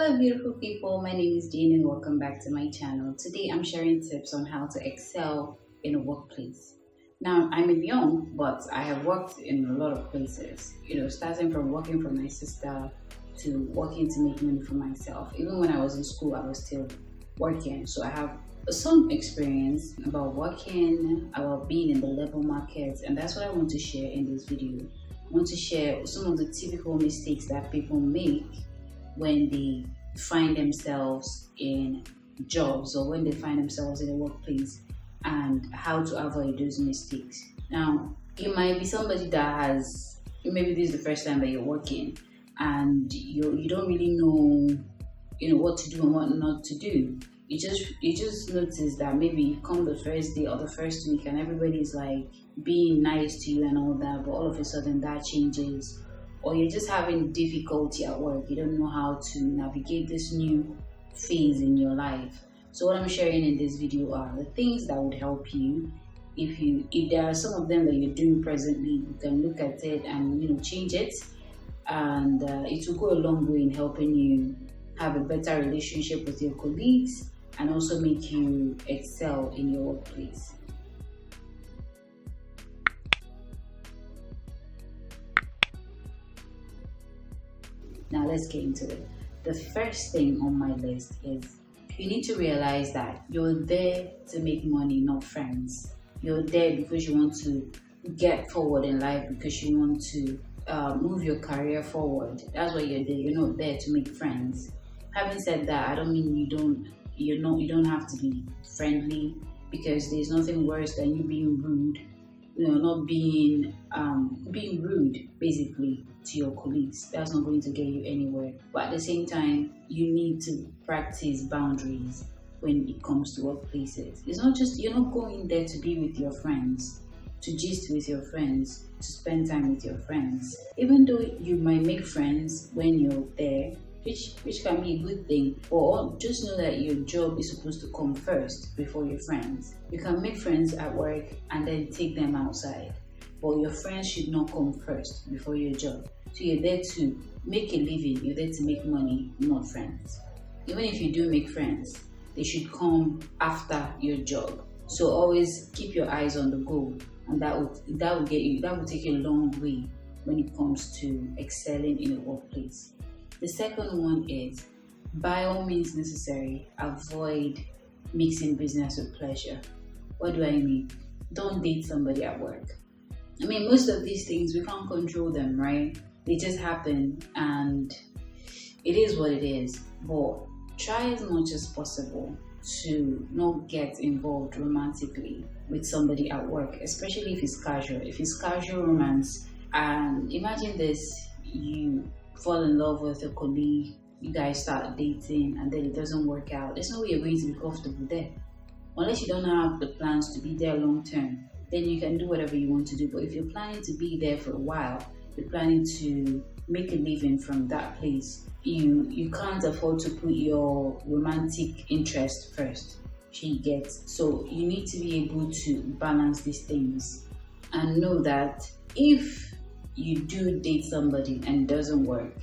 Hello beautiful people, my name is Jane and welcome back to my channel. Today I'm sharing tips on how to excel in a workplace. Now I'm young, but I have worked in a lot of places, starting from working for my sister to working to make money for myself. Even when I was in school, I was still working. So I have some experience about working, about being in the labor market, and that's what I want to share in this video. I want to share some of the typical mistakes that people make when they find themselves in jobs or when they find themselves in a workplace and how to avoid those mistakes. Now, you might be somebody that has, maybe this is the first time that you're working and you don't really know, what to do and what not to do. You just notice that maybe you come the first day or the first week and everybody's like being nice to you and all that, but all of a sudden that changes, or you're just having difficulty at work. You don't know how to navigate this new phase in your life. So what I'm sharing in this video are the things that would help you. If there are some of them that you're doing presently, you can look at it and change it, and it will go a long way in helping you have a better relationship with your colleagues and also make you excel in your workplace. Now let's get into it. The first thing on my list is you need to realize that you're there to make money, not friends. You're there because you want to get forward in life, because you want to move your career forward. That's why you're there. You're not there to make friends. Having said that, I don't mean you don't have to be friendly, because there's nothing worse than you being rude. Not being rude basically to your colleagues. That's not going to get you anywhere. But at the same time, you need to practice boundaries when it comes to workplaces. It's not just, you're not going there to be with your friends, to gist with your friends, to spend time with your friends. Even though you might make friends when you're there, which can be a good thing, but just know that your job is supposed to come first before your friends. You can make friends at work and then take them outside, but your friends should not come first before your job. So you're there to make a living, you're there to make money, not friends. Even if you do make friends, they should come after your job. So always keep your eyes on the goal, and that will take you a long way when it comes to excelling in a workplace. The second one is, by all means necessary, avoid mixing business with pleasure. What do I mean? Don't date somebody at work. I mean, most of these things, we can't control them, right? They just happen and it is what it is. But try as much as possible to not get involved romantically with somebody at work, especially if it's casual. If it's casual romance, and imagine this, you fall in love with a colleague, you guys start dating, and then it doesn't work out. There's no way you're going to be comfortable there. Unless you don't have the plans to be there long term, then you can do whatever you want to do. But if you're planning to be there for a while, you're planning to make a living from that place, you can't afford to put your romantic interest first. She gets. So you need to be able to balance these things and know that if you do date somebody and it doesn't work,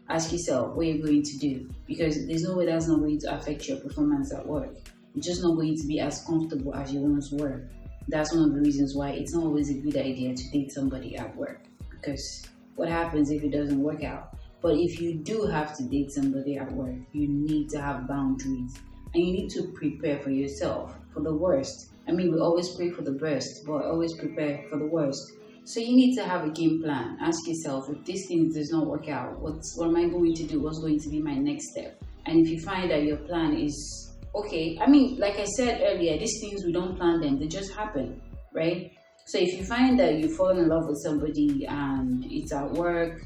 ask yourself what you're going to do, because there's no way that's not going to affect your performance at work. You're just not going to be as comfortable as you once were. That's one of the reasons why it's not always a good idea to date somebody at work, because what happens if it doesn't work out? But if you do have to date somebody at work, you need to have boundaries and you need to prepare for yourself for the worst. I mean, we always pray for the best, but always prepare for the worst. So you need to have a game plan. Ask yourself, if this thing does not work out, what am I going to do? What's going to be my next step? And if you find that your plan is okay, I mean, like I said earlier, these things, we don't plan them, they just happen, right? So if you find that you fall in love with somebody and it's at work,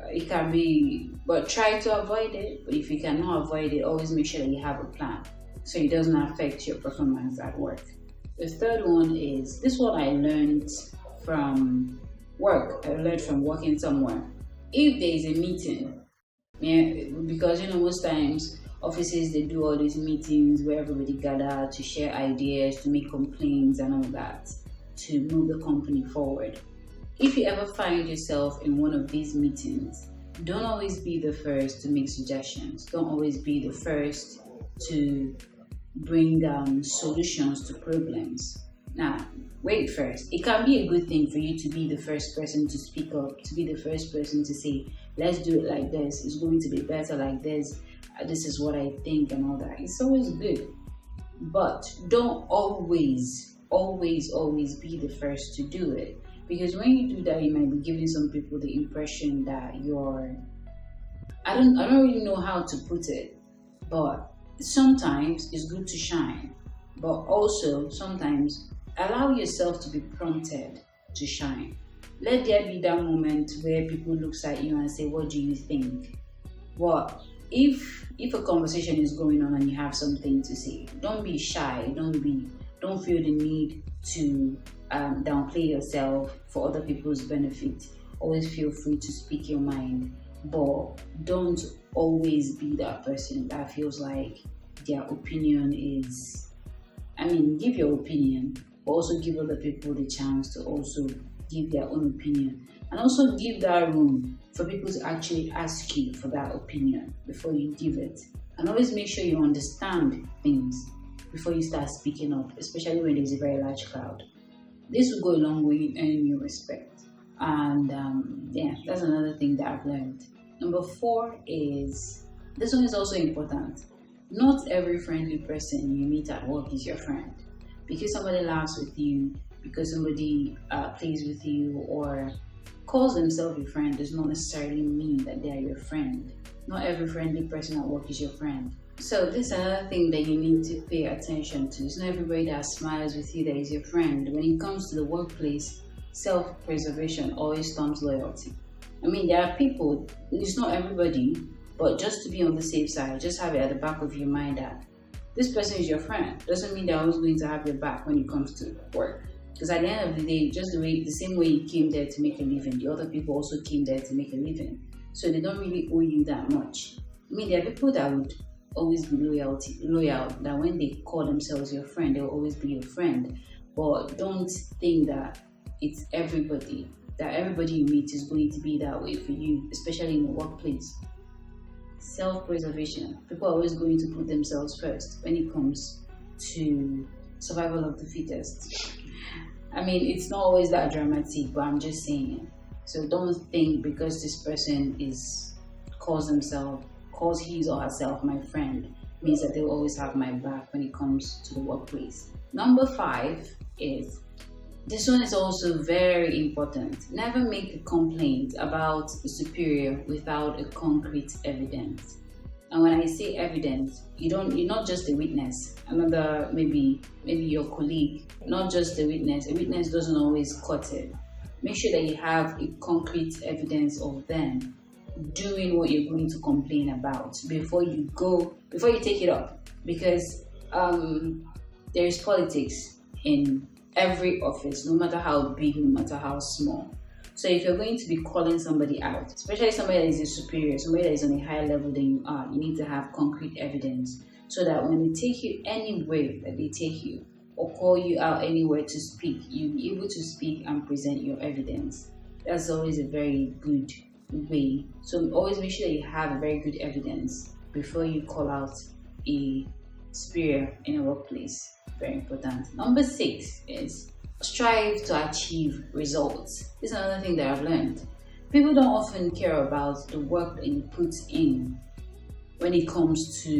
it can be, but try to avoid it. But if you cannot avoid it, always make sure that you have a plan so it doesn't affect your performance at work. The third one is, this one I learned from work. I learned from working somewhere. If there is a meeting, because most times offices, they do all these meetings where everybody gather to share ideas, to make complaints and all that, to move the company forward. If you ever find yourself in one of these meetings Don't always be the first to make suggestions. Don't always be the first to bring solutions to problems. Now, wait first. It can be a good thing for you to be the first person to speak up, to be the first person to say, let's do it like this, it's going to be better like this, this is what I think, and all that. It's always good. But don't always be the first to do it. Because when you do that, you might be giving some people the impression that you're, I don't really know how to put it, but sometimes it's good to shine, but also sometimes allow yourself to be prompted to shine. Let there be that moment where people looks at you and say, what do you think? What if a conversation is going on and you have something to say, don't be shy, don't feel the need to downplay yourself for other people's benefit. Always feel free to speak your mind, but don't always be that person that feels like their opinion is, give your opinion, but also give other people the chance to also give their own opinion, and also give that room for people to actually ask you for that opinion before you give it. And always make sure you understand things before you start speaking up, especially when there's a very large crowd. This will go a long way in earning your respect. And that's another thing that I've learned. Number 4 is, this one is also important. Not every friendly person you meet at work is your friend. Because somebody laughs with you, because somebody plays with you, or calls themselves your friend, does not necessarily mean that they are your friend. Not every friendly person at work is your friend. So this is another thing that you need to pay attention to. It's not everybody that smiles with you that is your friend. When it comes to the workplace, self-preservation always trumps loyalty. There are people, it's not everybody, but just to be on the safe side, just have it at the back of your mind that this person is your friend. Doesn't mean they're always going to have your back when it comes to work. Because at the end of the day, just the same way you came there to make a living, the other people also came there to make a living. So they don't really owe you that much. There are people that would always be loyal, that when they call themselves your friend, they'll always be your friend. But don't think that it's everybody, that everybody you meet is going to be that way for you, especially in the workplace. Self-preservation. People are always going to put themselves first when it comes to survival of the fittest. It's not always that dramatic, but I'm just saying. So don't think because this person calls his or herself my friend, means that they'll always have my back when it comes to the workplace. Number 5 is, this one is also very important. Never make a complaint about a superior without a concrete evidence. And when I say evidence, you're not just a witness. Another, maybe your colleague, not just a witness. A witness doesn't always cut it. Make sure that you have a concrete evidence of them doing what you're going to complain about before you take it up. Because there is politics in every office, no matter how big, no matter how small. So if you're going to be calling somebody out, especially somebody that is a superior, somebody that is on a higher level than you are, you need to have concrete evidence so that when they take you anywhere that they take you or call you out anywhere to speak, you'll be able to speak and present your evidence. That's always a very good way. So always make sure that you have a very good evidence before you call out a superior in a workplace. Very important. Number 6 is strive to achieve results. This is another thing that I've learned. People don't often care about the work that you put in when it comes to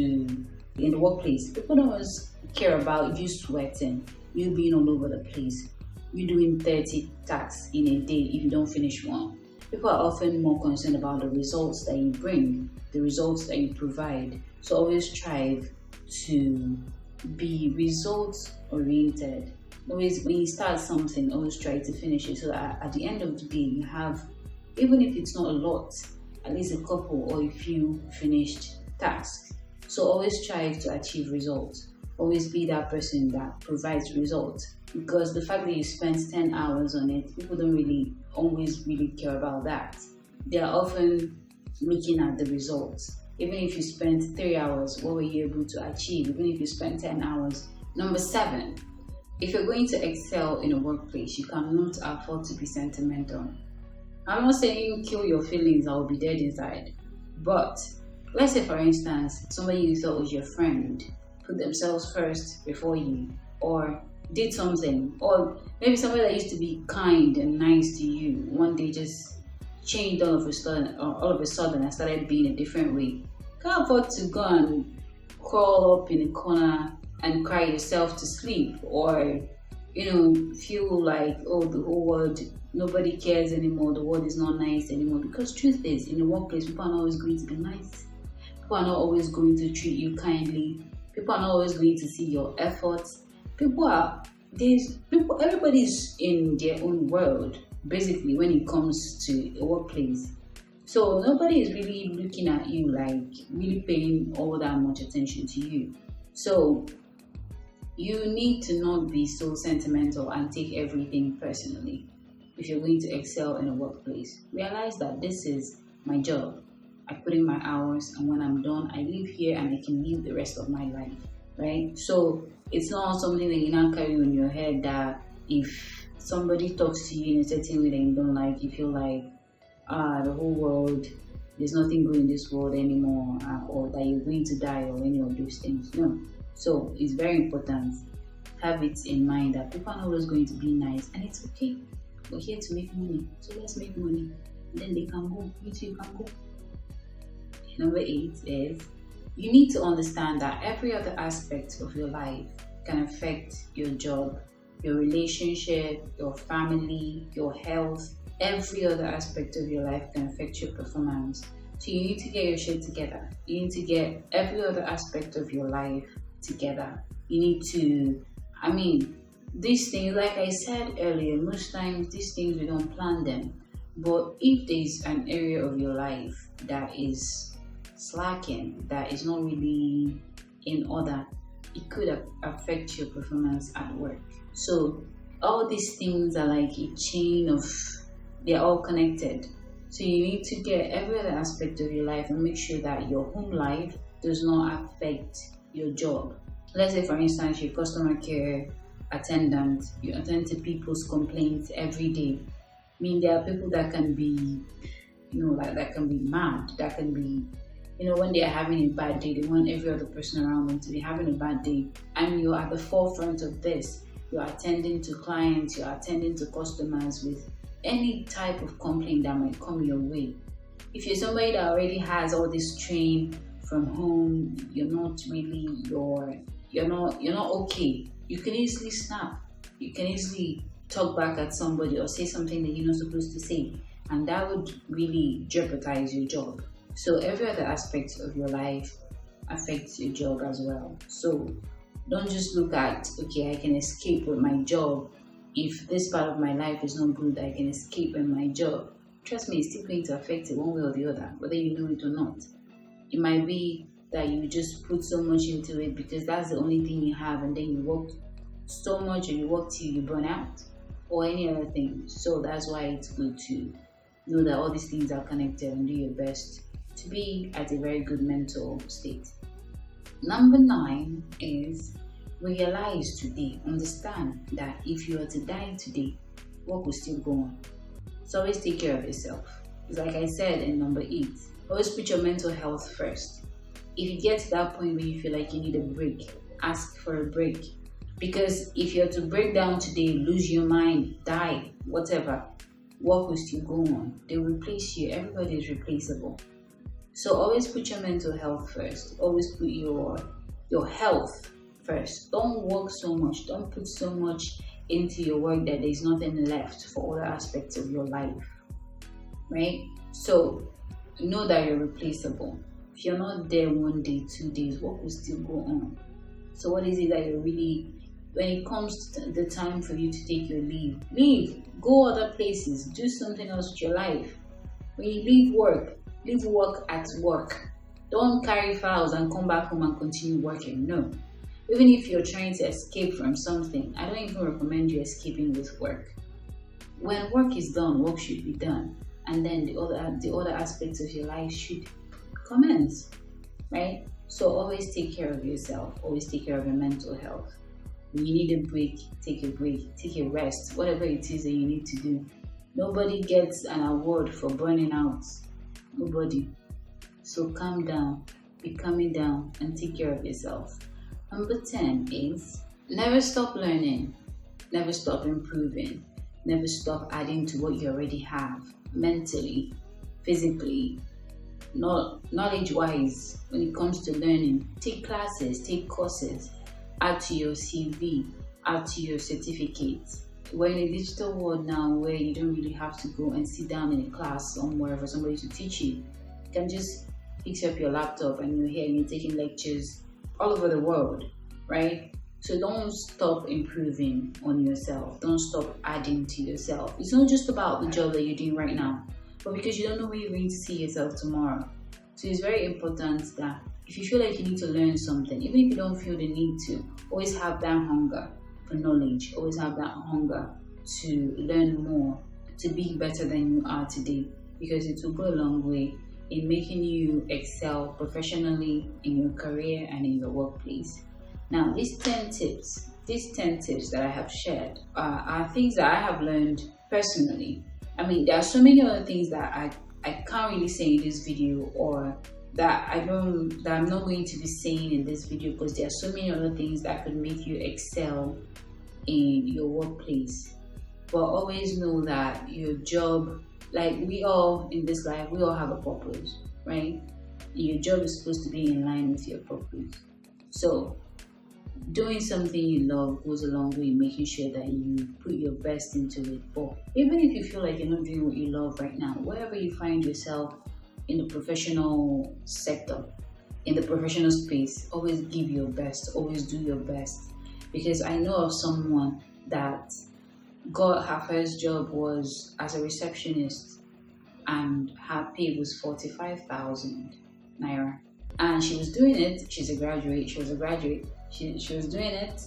in the workplace. People don't always care about you sweating, you being all over the place, you doing 30 tasks in a day if you don't finish one. People are often more concerned about the results that you bring, the results that you provide. So always strive to be results oriented. Always, when you start something, always try to finish it so that at the end of the day you have, even if it's not a lot, at least a couple or a few finished tasks. So always strive to achieve results. Always be that person that provides results, because the fact that you spend 10 hours on it, people don't always care about that. They are often looking at the results. Even if you spend 3 hours, what were you able to achieve? Even if you spend 10 hours. Number 7, if you're going to excel in a workplace, you cannot afford to be sentimental. I'm not saying kill your feelings, I'll be dead inside. But let's say, for instance, somebody you thought was your friend put themselves first before you, or did something, or maybe somebody that used to be kind and nice to you one day just changed all of a sudden and started being a different way. Can't afford to go and crawl up in a corner and cry yourself to sleep, or feel like, oh, the whole world, nobody cares anymore, the world is not nice anymore. Because truth is, in the workplace, people are not always going to be nice. People are not always going to treat you kindly. People are not always going to see your efforts. Everybody's in their own world, basically, when it comes to a workplace. So nobody is really looking at you, like really paying all that much attention to you. So you need to not be so sentimental and take everything personally. If you're going to excel in a workplace, realize that this is my job. I put in my hours, and when I'm done, I leave here and I can live the rest of my life, right? So it's not something that you now carry in your head that if somebody talks to you in a certain way that you don't like, you feel like, the whole world, there's nothing good in this world anymore, or that you're going to die, or any of those things. No. So it's very important. Have it in mind that people are not always going to be nice, and it's okay. We're here to make money, so let's make money. Then they can go. You too can go. Number 8 is you need to understand that every other aspect of your life can affect your job, your relationship, your family, your health. Every other aspect of your life can affect your performance. So you need to get your shit together. You need to get every other aspect of your life together. You need to, these things, like I said earlier, most times these things we don't plan them. But if there's an area of your life that is slacking, that is not really in order, it could affect your performance at work. So all these things are like a chain of, they're all connected. So you need to get every other aspect of your life and make sure that your home life does not affect your job. Let's say, for instance, you're customer care attendant, you attend to people's complaints every day. There are people that can be, that can be mad, that can be, when they are having a bad day, they want every other person around them to be having a bad day. And you're at the forefront of this. You're attending to clients, you're attending to customers with any type of complaint that might come your way. If you're somebody that already has all this train from home, you're not okay. You can easily snap. You can easily talk back at somebody or say something that you're not supposed to say, and that would really jeopardize your job. So every other aspect of your life affects your job as well. So don't just look at, okay, I can escape with my job. If this part of my life is not good, I can escape in my job. Trust me, it's still going to affect it one way or the other, whether you know it or not. It might be that you just put so much into it because that's the only thing you have, and then you work so much and you work till you burn out, or any other thing. So that's why it's good to know that all these things are connected and do your best to be at a very good mental state. Number 9 is realize today, understand that if you are to die today, work will still go on. So always take care of yourself. It's like I said in number 8, always put your mental health first. If you get to that point where you feel like you need a break, ask for a break. Because if you're to break down today, lose your mind, die, whatever, work will still go on. They will replace you. Everybody is replaceable. So always put your mental health first. Always put your health first. Don't work so much. Don't put so much into your work that there's nothing left for other aspects of your life. Right? So know that you're replaceable. If you're not there one day, 2 days, work will still go on. So what is it that you're really, when it comes to the time for you to take your leave, go other places, do something else with your life. When you leave work at work. Don't carry files and come back home and continue working. No. Even if you're trying to escape from something, I don't even recommend you escaping with work. When work is done, work should be done. And then the other aspects of your life should commence, right? So always take care of yourself. Always take care of your mental health. When you need a break, take a rest. Whatever it is that you need to do, Nobody gets an award for burning out. Nobody. So calm down, be calming down, and take care of yourself. Number 10 is never stop learning, never stop improving, never stop adding to what you already have mentally, physically, not knowledge wise. When it comes to learning, take classes, take courses, add to your CV, add to your certificates. We're in a digital world now where you don't really have to go and sit down in a class somewhere for somebody to teach you. You can just pick up your laptop and you're here and you're taking lectures all over the world, right? So don't stop improving on yourself. Don't stop adding to yourself. It's not just about the job that you're doing right now, but because you don't know where you're going to see yourself tomorrow. So it's very important that if you feel like you need to learn something, even if you don't feel the need to, always have that hunger for knowledge, always have that hunger to learn more, to be better than you are today, because it will go a long way in making you excel professionally in your career and in your workplace. Now, these 10 tips that I have shared are things that I have learned personally. I mean, there are so many other things that I can't really say in this video, or that I'm not going to be saying in this video, because there are so many other things that could make you excel in your workplace. But always know that your job, like we all in this life, we all have a purpose, right? Your job is supposed to be in line with your purpose. So doing something you love goes a long way in making sure that you put your best into it. But even if you feel like you're not doing what you love right now, wherever you find yourself in the professional sector, in the professional space, always give your best, always do your best. Because I know of someone that got her first job was as a receptionist, and her pay was 45,000 naira. And she was doing it, she was a graduate, she was doing it,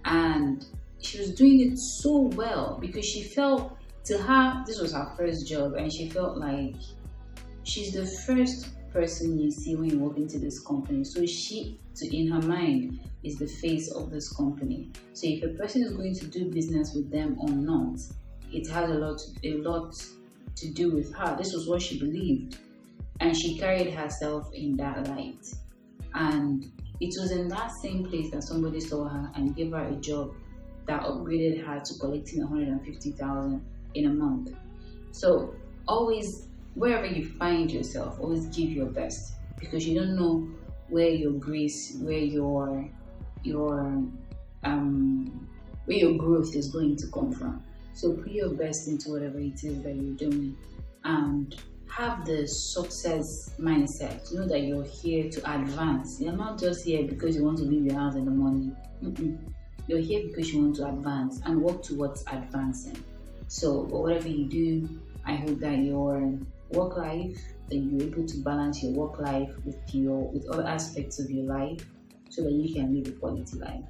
and she was doing it so well because she felt, to her, this was her first job, and she felt like she's the first person you see when you walk into this company. So she, in her mind, is the face of this company. So if a person is going to do business with them or not, it has a lot to do with her. This was what she believed, and she carried herself in that light. And it was in that same place that somebody saw her and gave her a job that upgraded her to collecting 150,000 in a month. So always, wherever you find yourself, always give your best, because you don't know where your grace, where your growth is going to come from. So put your best into whatever it is that you're doing, and have the success mindset. Know that you're here to advance. You're not just here because you want to leave your house in the morning. You're here because you want to advance and work towards advancing. So whatever you do, I hope that your work life, that you're able to balance your work life with other aspects of your life, so that you can live a quality life.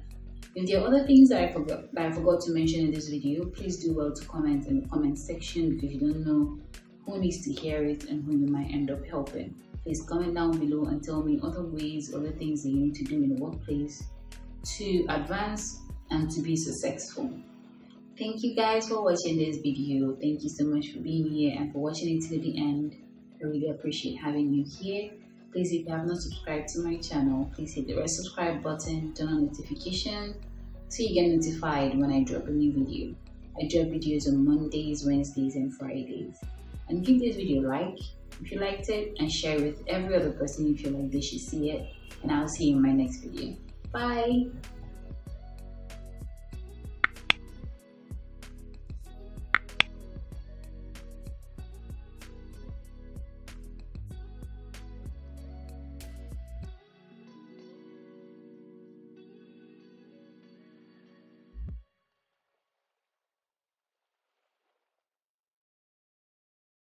If there are other things that I forgot to mention in this video, please do well to comment in the comment section, because you don't know who needs to hear it and who you might end up helping. Please comment down below and tell me other ways, other things that you need to do in the workplace to advance and to be successful. Thank you guys for watching this video. Thank you so much for being here and for watching it till the end. I really appreciate having you here. Please, if you have not subscribed to my channel, please hit the red subscribe button, turn on notifications so you get notified when I drop a new video. I drop videos on Mondays, Wednesdays, and Fridays. And give this video a like if you liked it, and share with every other person if you like they should see it. And I'll see you in my next video. Bye!